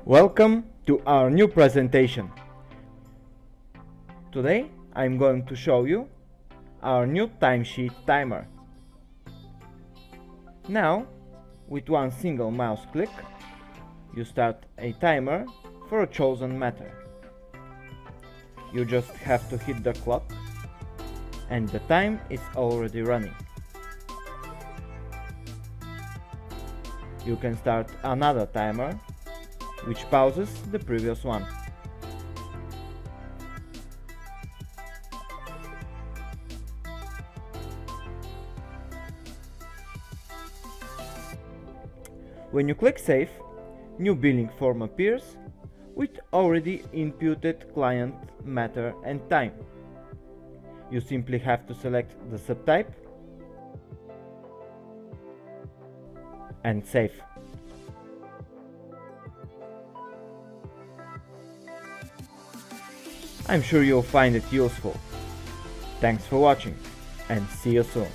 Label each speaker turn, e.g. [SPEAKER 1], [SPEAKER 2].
[SPEAKER 1] Welcome to our new presentation. Today I'm going to show you our new timesheet timer. Now, with one single mouse click, you start a timer for a chosen matter. You just have to hit the clock and the time is already running. You can start another timer which pauses the previous one. When you click Save, new billing form appears with already inputted client, matter and time. You simply have to select the subtype and save. I'm sure you'll find it useful. Thanks for watching and see you soon.